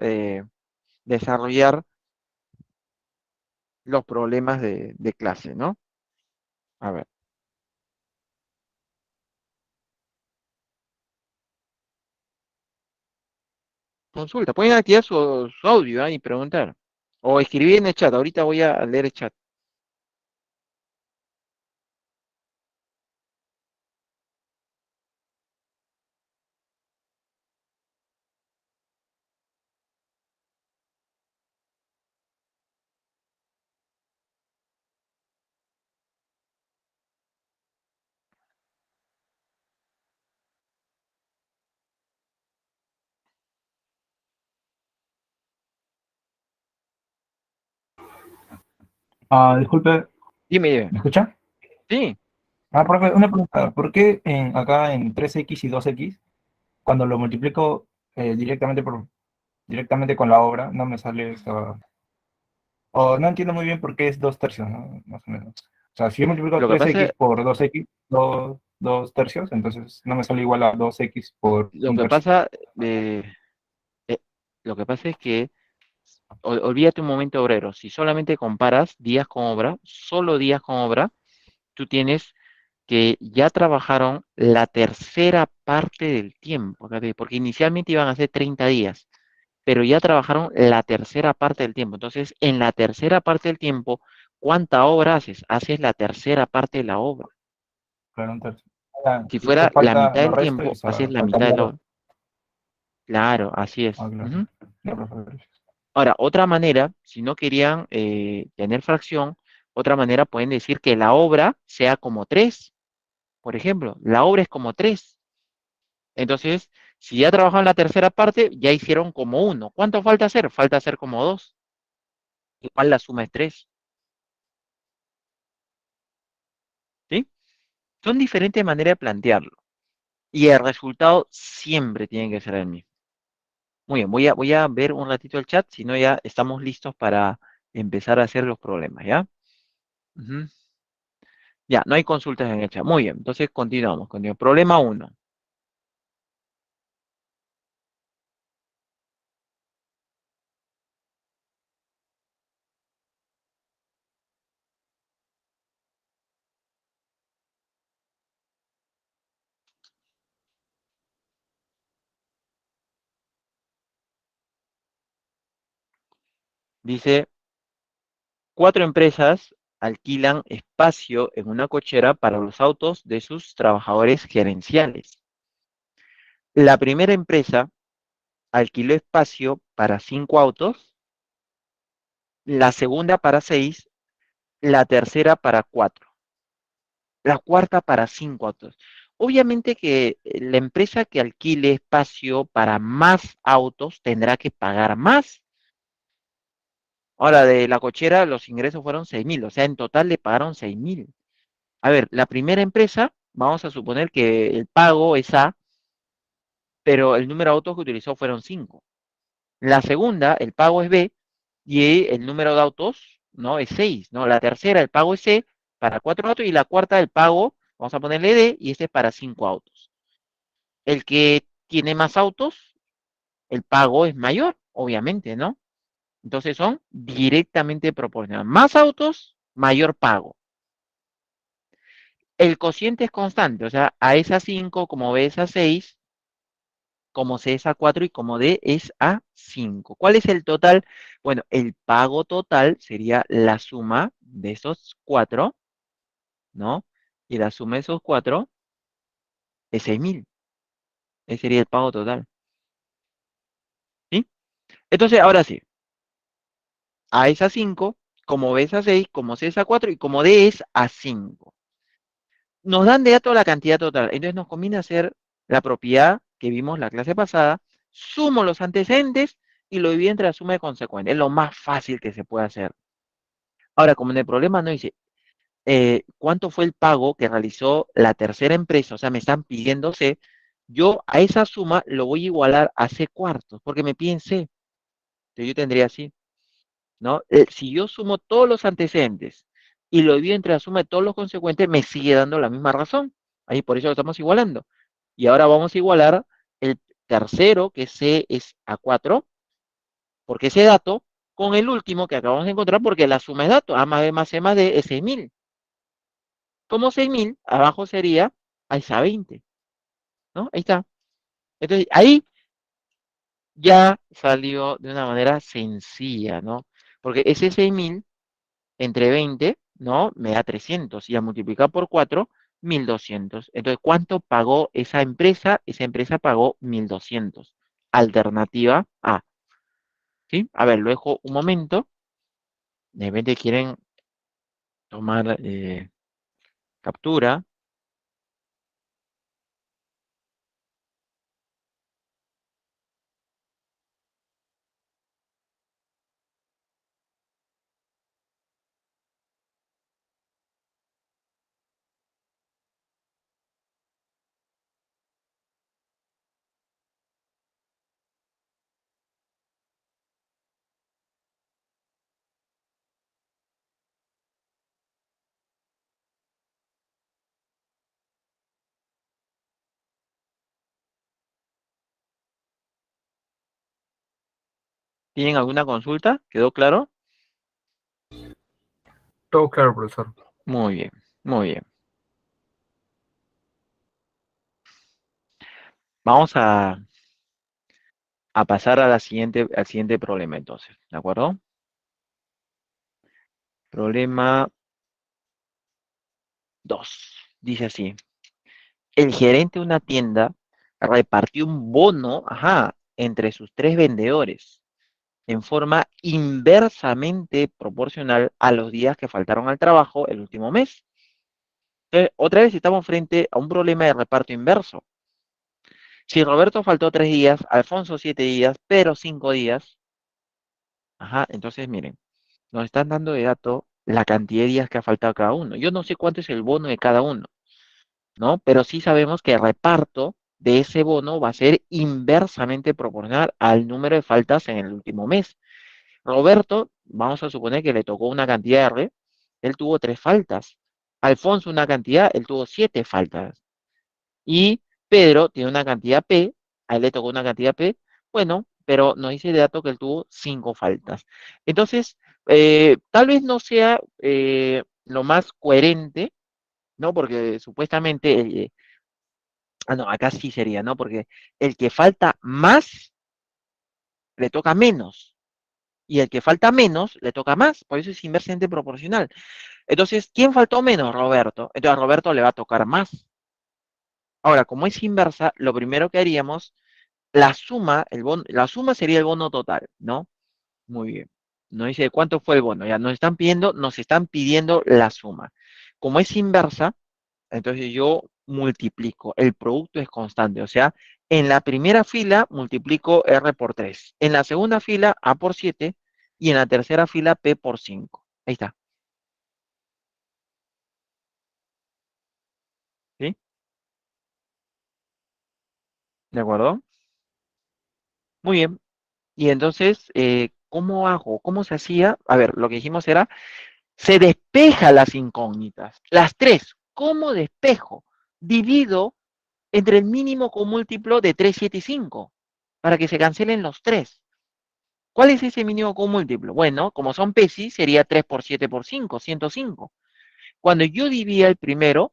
S1: desarrollar los problemas de clase, ¿no? A ver, consulta, pueden activar su audio, y preguntar. O escribir en el chat, ahorita voy a leer el chat.
S2: Disculpe,
S1: Dime, dime.
S2: ¿me escucha?
S1: Sí,
S2: Profe, una pregunta. ¿Por qué acá en 3x y 2x, cuando lo multiplico directamente con la obra, no me sale esta... O no entiendo muy bien por qué es 2 tercios, ¿no? Más o menos. O sea, si yo multiplico
S1: lo que pasa,
S2: 3x por 2x, 2 tercios, entonces no me sale igual a 2x por
S1: lo
S2: un
S1: que
S2: tercio.
S1: pasa, eh, eh, lo que pasa es que olvídate un momento obrero. Si solamente comparas días con obra, solo días con obra, tú tienes que ya trabajaron la tercera parte del tiempo, fíjate, porque inicialmente iban a ser 30 días, pero ya trabajaron la tercera parte del tiempo. Entonces, en la tercera parte del tiempo, ¿cuánta obra haces? Haces la tercera parte de la obra.
S2: Claro, un tercio. Ah,
S1: Si
S2: y después
S1: fuera la
S2: falta
S1: mitad
S2: lo
S1: del
S2: resto y, o
S1: tiempo, haces
S2: sea,
S1: la mitad de
S2: faltaría
S1: la
S2: dos.
S1: obra. Claro, así es.
S2: Claro.
S1: Ujú.
S2: Ya, profe.
S1: Ahora, otra manera, si no querían tener fracción, otra manera pueden decir que la obra sea como 3. Por ejemplo, la obra es como 3. Entonces, si ya trabajaron la tercera parte, ya hicieron como 1. ¿Cuánto falta hacer? Falta hacer como 2. Igual la suma es 3. ¿Sí? Son diferentes maneras de plantearlo. Y el resultado siempre tiene que ser el mismo. Muy bien, voy a ver un ratito el chat, si no ya estamos listos para empezar a hacer los problemas, ¿ya? Ujú. Ya, no hay consultas en el chat. Muy bien, entonces continuamos. Problema uno. Dice, cuatro empresas alquilan espacio en una cochera para los autos de sus trabajadores gerenciales. La primera empresa alquiló espacio para 5 autos, la segunda para 6, la tercera para 4, la cuarta para 5 autos. Obviamente que la empresa que alquile espacio para más autos tendrá que pagar más. Ahora, de la cochera los ingresos fueron 6.000, o sea, en total le pagaron 6.000. A ver, la primera empresa, vamos a suponer que el pago es A, pero el número de autos que utilizó fueron 5. La segunda, el pago es B y el número de autos, ¿no? Es 6, ¿no? La tercera, el pago es C para 4 autos y la cuarta, el pago, vamos a ponerle D y este es para 5 autos. El que tiene más autos, el pago es mayor, obviamente, ¿no? Entonces son directamente proporcionales. Más autos, mayor pago. El cociente es constante, o sea, A es a 5, como B es a 6, como C es a 4 y como D es a 5. ¿Cuál es el total? Bueno, el pago total sería la suma de esos cuatro, ¿no? Y la suma de esos cuatro es 6.000. Ese sería el pago total, ¿sí? Entonces, ahora sí, A es a 5, como B es a 6, como C es a 4 y como D es a 5. Nos dan de dato la cantidad total. Entonces nos conviene hacer la propiedad que vimos la clase pasada, sumo los antecedentes y lo divido entre la suma de consecuentes. Es lo más fácil que se puede hacer. Ahora, como en el problema no dice cuánto fue el pago que realizó la tercera empresa, o sea, me están pidiendo C, yo a esa suma lo voy a igualar a C cuartos, porque me piden C. Entonces yo tendría así, ¿no? Si yo sumo todos los antecedentes y lo divido entre la suma de todos los consecuentes, me sigue dando la misma razón. Ahí por eso lo estamos igualando. Y ahora vamos a igualar el tercero, que C es a 4, porque ese dato, con el último que acabamos de encontrar, porque la suma es dato, A más B más C más D es 6.000. Como 6.000, abajo sería a esa 20, ¿no? Ahí está. Entonces, ahí ya salió de una manera sencilla, ¿no? Porque ese 6.000 entre 20, ¿no? Me da 300 y a multiplicar por 4, 1.200. Entonces, ¿cuánto pagó esa empresa? Esa empresa pagó 1.200. Alternativa A, ¿sí? A ver, lo dejo un momento. De repente quieren tomar captura. ¿Tienen alguna consulta? ¿Quedó claro?
S2: Todo claro, profesor.
S1: Muy bien, muy bien. Vamos a pasar a al siguiente problema entonces, ¿de acuerdo? Problema 2. Dice así, el gerente de una tienda repartió un bono, ajá, entre sus tres vendedores en forma inversamente proporcional a los días que faltaron al trabajo el último mes. Entonces, otra vez estamos frente a un problema de reparto inverso. Si Roberto faltó 3 días, Alfonso 7 días, pero 5 días, ajá, entonces miren, nos están dando de dato la cantidad de días que ha faltado cada uno. Yo no sé cuánto es el bono de cada uno, ¿no? Pero sí sabemos que el reparto de ese bono va a ser inversamente proporcional al número de faltas en el último mes. Roberto, vamos a suponer que le tocó una cantidad R, él tuvo 3 faltas. Alfonso una cantidad, él tuvo 7 faltas. Y Pedro tiene una cantidad P, a él le tocó una cantidad P, bueno, pero nos dice de dato que él tuvo 5 faltas. Entonces, tal vez no sea lo más coherente, ¿no? Porque supuestamente, no, acá sí sería, ¿no? Porque el que falta más le toca menos Y el que falta menos le toca más, por eso es inversamente proporcional. Entonces, ¿quién faltó menos? Roberto. Entonces a Roberto le va a tocar más. Ahora, como es inversa, lo primero que haríamos, la suma sería el bono total, ¿no? Muy bien. No dice cuánto fue el bono, ya nos están pidiendo la suma. Como es inversa, entonces yo multiplico, el producto es constante, o sea, en la primera fila multiplico R por 3, en la segunda fila A por 7 y en la tercera fila P por 5. Ahí está, ¿sí? ¿De acuerdo? Muy bien. Y entonces, ¿cómo hago? ¿Cómo se hacía? A ver, lo que dijimos era, se despeja las incógnitas, las tres. ¿Cómo despejo? Divido entre el mínimo con múltiplo de 3, 7 y 5 para que se cancelen los tres. ¿Cuál es ese mínimo común múltiplo? Bueno, como son PESI, sería 3 por 7 por 5, 105. Cuando yo dividía el primero,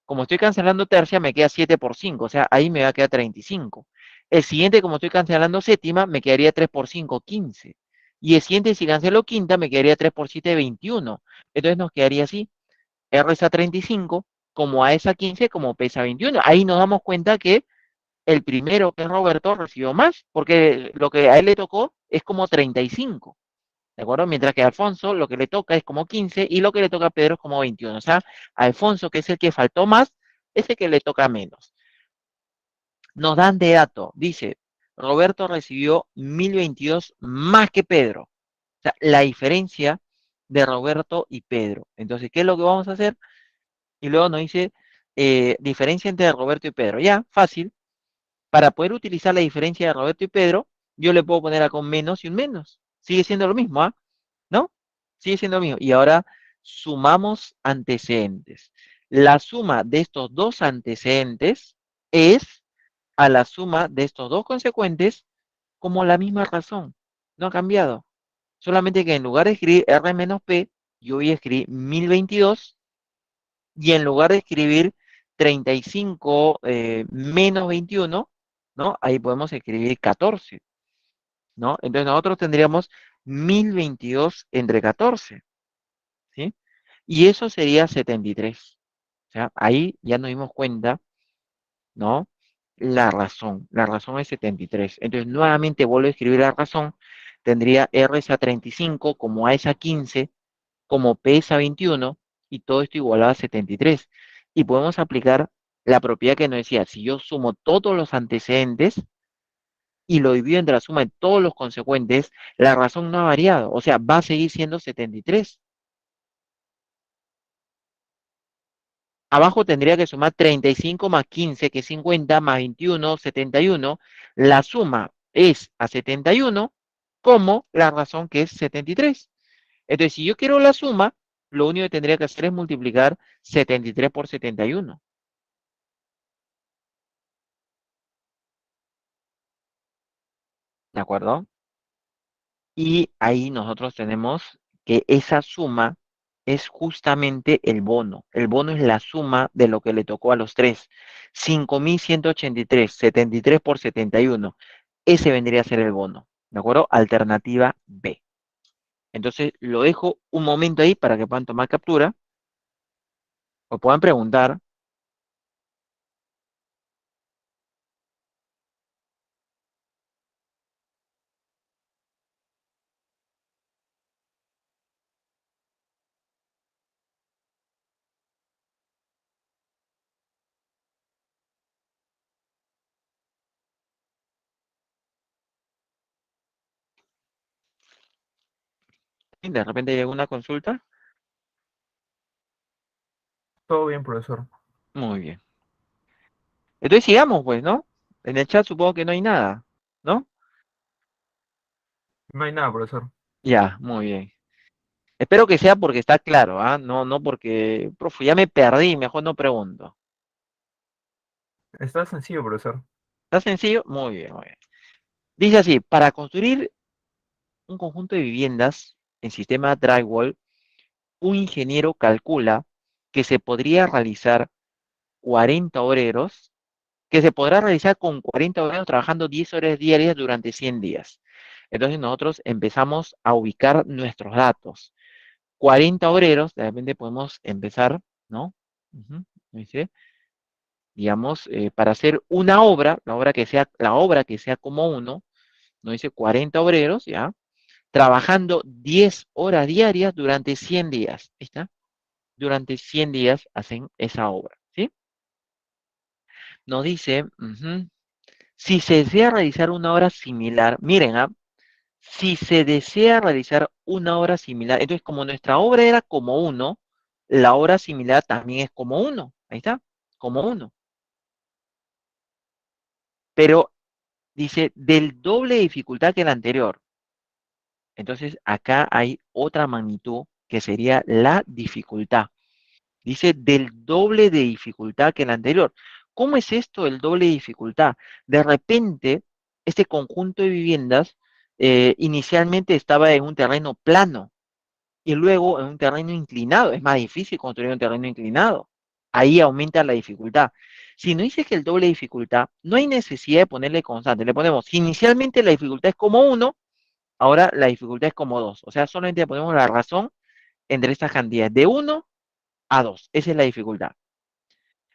S1: como estoy cancelando tercia, me queda 7 por 5, o sea, ahí me va a quedar 35. El siguiente, como estoy cancelando séptima, me quedaría 3 por 5, 15. Y el siguiente, si cancelo quinta, me quedaría 3 por 7, 21. Entonces nos quedaría así, R es a 35, como A es a 15, como P es a 21. Ahí nos damos cuenta que el primero, que es Roberto, recibió más, porque lo que a él le tocó es como 35. ¿De acuerdo? Mientras que a Alfonso lo que le toca es como 15 y lo que le toca a Pedro es como 21. O sea, a Alfonso, que es el que faltó más, es el que le toca menos. Nos dan de dato, dice, Roberto recibió 1022 más que Pedro. O sea, la diferencia de Roberto y Pedro. Entonces, ¿qué es lo que vamos a hacer? Y luego nos dice, diferencia entre Roberto y Pedro. Ya, fácil. Para poder utilizar la diferencia de Roberto y Pedro, yo le puedo poner acá un menos y un menos. Sigue siendo lo mismo, ¿ah? ¿No? Sigue siendo lo mismo. Y ahora sumamos antecedentes. La suma de estos dos antecedentes es a la suma de estos dos consecuentes como la misma razón. No ha cambiado. Solamente que en lugar de escribir R menos P, yo voy a escribir 1022 y en lugar de escribir 35 menos 21, ¿no? Ahí podemos escribir 14, ¿no? Entonces nosotros tendríamos 1022 entre 14, ¿sí? Y eso sería 73. O sea, ahí ya nos dimos cuenta, ¿no? La razón es 73. Entonces nuevamente vuelvo a escribir la razón, tendría R es a 35 como A es a 15 como pesa 21 y todo esto igualado a 73. Y podemos aplicar la propiedad que nos decía, si yo sumo todos los antecedentes y lo divido entre la suma de todos los consecuentes, la razón no ha variado, o sea, va a seguir siendo 73. Abajo tendría que sumar 35 más 15, que es 50, más 21, 71. La suma es a 71, como la razón que es 73. Entonces, si yo quiero la suma, lo único que tendría que hacer es multiplicar 73 por 71. ¿De acuerdo? Y ahí nosotros tenemos que esa suma es justamente el bono. El bono es la suma de lo que le tocó a los tres. 5.183, 73 por 71. Ese vendría a ser el bono. ¿De acuerdo? Alternativa B. Entonces, lo dejo un momento ahí para que puedan tomar captura o puedan preguntar. De repente hay alguna consulta.
S2: Todo bien, profesor.
S1: Muy bien. Entonces sigamos, pues, ¿no? En el chat supongo que no hay nada, ¿no?
S2: No hay nada, profesor.
S1: Ya, muy bien. Espero que sea porque está claro, ¿ah? No, no porque, profe, ya me perdí, mejor no pregunto.
S2: Está sencillo, profesor.
S1: ¿Está sencillo? Muy bien, muy bien. Dice así, para construir un conjunto de viviendas en sistema drywall, un ingeniero calcula que se podría realizar 40 obreros, que se podrá realizar con 40 obreros trabajando 10 horas diarias durante 100 días. Entonces nosotros empezamos a ubicar nuestros datos. 40 obreros, de repente podemos empezar, ¿no? Ujú, dice, digamos, para hacer una obra, la obra que sea como uno, nos dice 40 obreros, ¿ya? Trabajando 10 horas diarias durante 100 días, ¿está? Durante 100 días hacen esa obra, ¿sí? Nos dice, si se desea realizar una obra similar, miren, si se desea realizar una obra similar, entonces como nuestra obra era como uno, la obra similar también es como uno, ahí está, como uno, pero dice del doble de dificultad que la anterior. Entonces acá hay otra magnitud que sería la dificultad. Dice del doble de dificultad que el anterior. ¿Cómo es esto del doble de dificultad? De repente, este conjunto de viviendas inicialmente estaba en un terreno plano y luego en un terreno inclinado. Es más difícil construir un terreno inclinado. Ahí aumenta la dificultad. Si no dices que el doble de dificultad, no hay necesidad de ponerle constante. Le ponemos, si inicialmente la dificultad es como uno, ahora la dificultad es como dos. O sea, solamente le ponemos la razón entre estas cantidades, de uno a 2. Esa es la dificultad.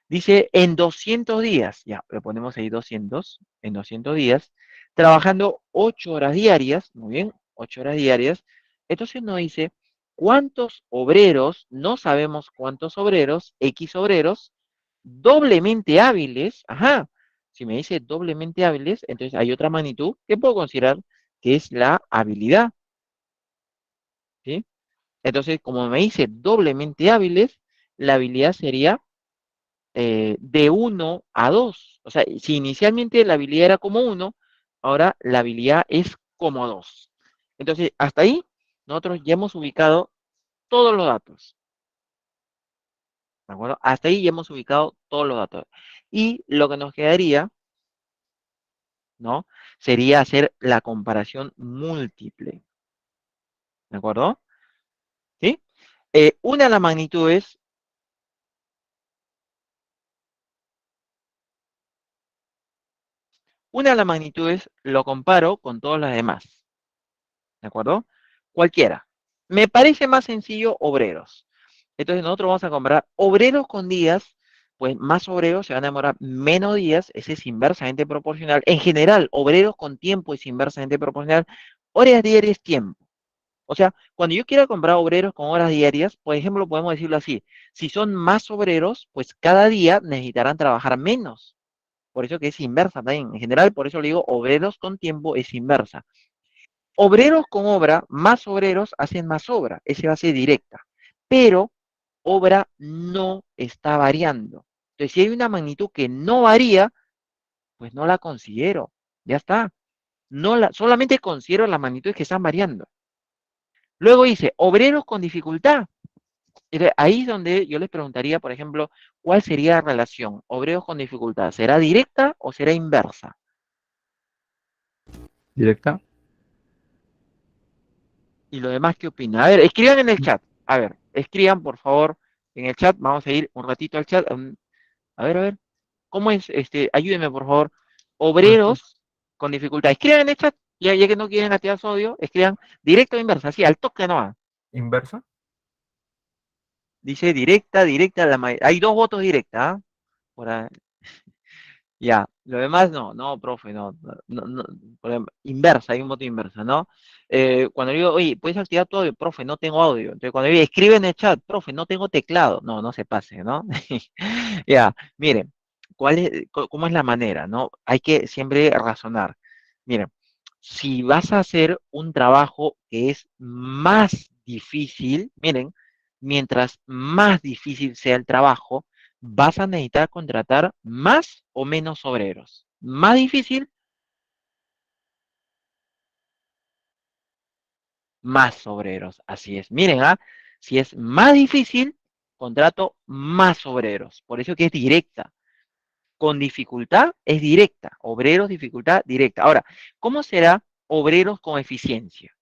S1: Dice, en 200 días, ya, le ponemos ahí 200, en 200 días, trabajando 8 horas diarias, muy bien, 8 horas diarias. Entonces nos dice, ¿cuántos obreros? No sabemos cuántos obreros, X obreros, doblemente hábiles, ajá, si me dice doblemente hábiles, entonces hay otra magnitud que puedo considerar que es la habilidad, ¿sí? Entonces, como me dice doblemente hábiles, la habilidad sería de uno a 2. O sea, si inicialmente la habilidad era como uno, ahora la habilidad es como 2. Entonces, hasta ahí nosotros ya hemos ubicado todos los datos. ¿De acuerdo? Hasta ahí ya hemos ubicado todos los datos. Y lo que nos quedaría, ¿no? Sería hacer la comparación múltiple. ¿De acuerdo? ¿Sí? Una de las magnitudes, lo comparo con todas las demás. ¿De acuerdo? Cualquiera. Me parece más sencillo obreros. Entonces nosotros vamos a comprar obreros con días, pues más obreros se van a demorar menos días, ese es inversamente proporcional. En general, obreros con tiempo es inversamente proporcional. Horas diarias, tiempo. O sea, cuando yo quiera comprar obreros con horas diarias, por ejemplo, podemos decirlo así, si son más obreros, pues cada día necesitarán trabajar menos. Por eso que es inversa también. En general, por eso le digo, obreros con tiempo es inversa. Obreros con obra, más obreros hacen más obra, ese va a ser directa, pero obra no está variando. Entonces, si hay una magnitud que no varía, pues no la considero, ya está. Solamente considero las magnitudes que están variando. Luego dice, obreros con dificultad. Ahí es donde yo les preguntaría, por ejemplo, ¿cuál sería la relación? Obreros con dificultad, ¿será directa o será inversa?
S2: ¿Directa?
S1: ¿Y lo demás qué opinan? A ver, escriban en el chat. A ver, escriban, por favor, en el chat. Vamos a ir un ratito al chat. A ver. ¿Cómo es? Ayúdenme, por favor. Obreros con dificultad. Escriban en el chat. Ya que no quieren activar su audio, escriban directo o inversa. Así, al toque no.
S2: ¿Inversa?
S1: Dice directa, directa. Hay dos votos directa. Por ahí. Ya, lo demás no, no, profe, no, inversa, hay un voto inversa, ¿no? Cuando digo, oye, ¿puedes activar tu audio? Profe, no tengo audio. Entonces, cuando digo, escribe en el chat, profe, no tengo teclado. No, no se pase, ¿no? Ya, miren, ¿cómo es la manera, no? Hay que siempre razonar. Miren, si vas a hacer un trabajo que es más difícil, miren, mientras más difícil sea el trabajo, vas a necesitar contratar más o menos obreros. Más difícil, más obreros. Así es. Miren, si es más difícil, contrato más obreros. Por eso que es directa. Con dificultad es directa. Obreros, dificultad directa. Ahora, ¿cómo será obreros con eficiencia?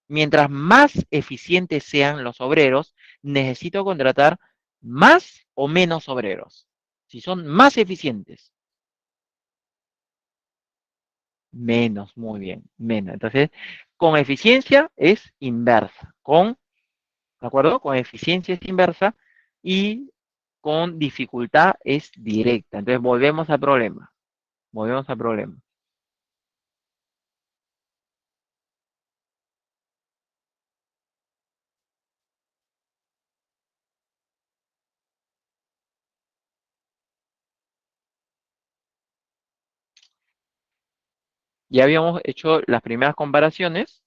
S1: Mientras más eficientes sean los obreros, necesito contratar más o menos obreros. Si son más eficientes, Menos, muy bien, menos. Entonces, con eficiencia es inversa, ¿de acuerdo? Con eficiencia es inversa y con dificultad es directa. Entonces, volvemos al problema. Ya habíamos hecho las primeras comparaciones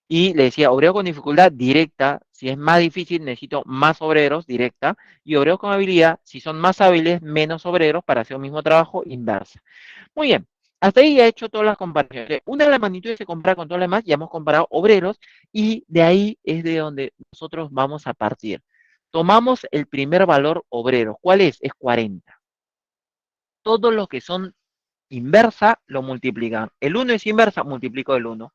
S1: y le decía, obrero con dificultad directa, si es más difícil necesito más obreros, directa, y obreros con habilidad, si son más hábiles, menos obreros para hacer el mismo trabajo, inversa. Muy bien, hasta ahí ya he hecho todas las comparaciones. Una de las magnitudes se compara con todas las demás, ya hemos comparado obreros, y de ahí es de donde nosotros vamos a partir. Tomamos el primer valor obrero, ¿cuál es? Es 40. Todos los que son inversa lo multiplican. El 1 es inversa, multiplico el 1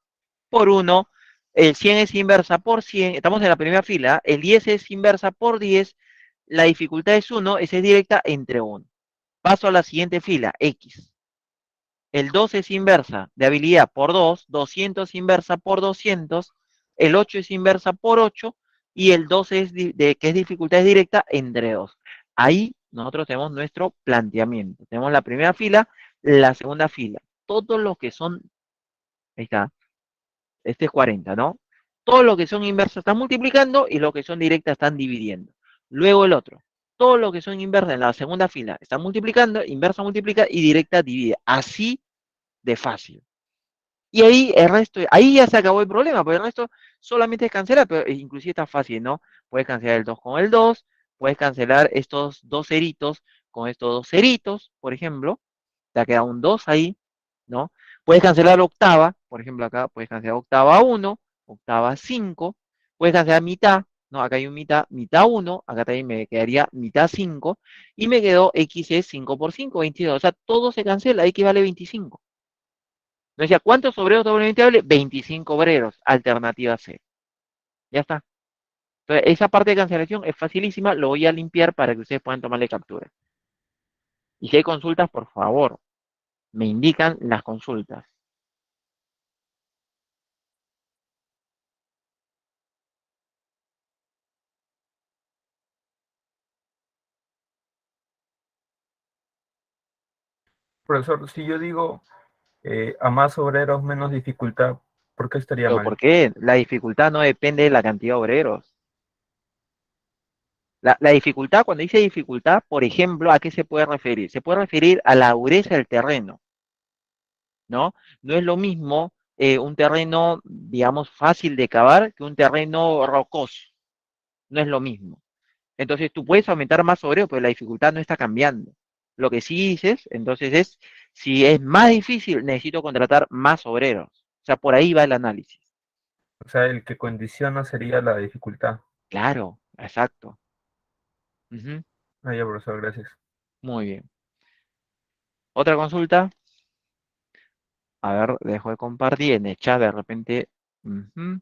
S1: por 1, el 100 es inversa por 100, estamos en la primera fila, el 10 es inversa por 10, la dificultad es 1, esa es directa entre 1. Paso a la siguiente fila, X. El 2 es inversa de habilidad por 2, 200 inversa por 200, el 8 es inversa por 8 y el 12 es que es dificultad directa entre 2. Ahí nosotros tenemos nuestro planteamiento. Tenemos la primera fila, la segunda fila. Todos los que son, ahí está, este es 40, ¿no? Todos los que son inversas están multiplicando y los que son directas están dividiendo. Luego el otro. Todos los que son inversas en la segunda fila están multiplicando, inversa multiplica y directa divide. Así de fácil. Y ahí el resto, ahí ya se acabó el problema, porque el resto solamente es cancelar, pero inclusive está fácil, ¿no? Puedes cancelar el 2 con el 2, puedes cancelar estos dos ceritos con estos dos ceritos, por ejemplo, te ha quedado un 2 ahí, ¿no? Puedes cancelar octava, por ejemplo, acá puedes cancelar octava 1, octava 5, puedes cancelar mitad, ¿no? Acá hay un mitad, mitad 1, acá también me quedaría mitad 5, y me quedó x es 5 por 5, 22, o sea, todo se cancela, x vale 25. No decía, ¿cuántos obreros doblemente hable? 25 obreros, alternativa C. Ya está. Entonces, esa parte de cancelación es facilísima, lo voy a limpiar para que ustedes puedan tomarle captura. Y si hay consultas, por favor, me indican las consultas.
S2: Profesor, si yo digo a más obreros, menos dificultad, ¿por qué estaría
S1: ¿Pero por
S2: mal?
S1: qué? La dificultad no depende de la cantidad de obreros. La dificultad, cuando dice dificultad, por ejemplo, ¿a qué se puede referir? Se puede referir a la dureza del terreno, ¿no? No es lo mismo un terreno, digamos, fácil de cavar que un terreno rocoso. No es lo mismo. Entonces tú puedes aumentar más obrero, pero la dificultad no está cambiando. Lo que sí dices, entonces es, si es más difícil, necesito contratar más obreros. O sea, por ahí va el análisis.
S2: O sea, el que condiciona sería la dificultad.
S1: Claro, exacto. Ujú.
S2: Ah, ya, profesor, gracias.
S1: Muy bien. Otra consulta. A ver, dejo de compartir en el chat de repente. Ujú.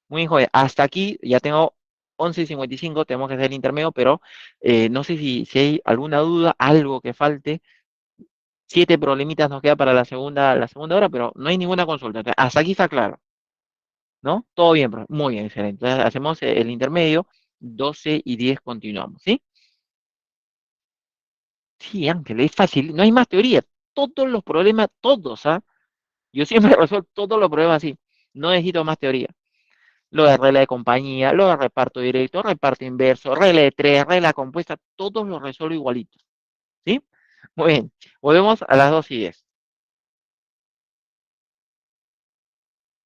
S1: Muy bien, joven. Hasta aquí ya tengo 11:55, tenemos que hacer el intermedio, pero no sé si hay alguna duda, algo que falte. 7 problemitas nos queda para la segunda hora, pero no hay ninguna consulta. Entonces, hasta aquí está claro, ¿no? Todo bien, muy bien, excelente. Entonces hacemos el intermedio, 12:10 continuamos, ¿sí? Sí, Ángel, es fácil, no hay más teoría. Todos los problemas, todos, ¿ah? Yo siempre resuelvo todos los problemas así. No necesito más teoría. Lo de regla de compañía, lo de reparto directo, reparto inverso, regla de tres, regla compuesta, todos los resuelvo igualitos, ¿sí? Muy bien, volvemos a las 2:10.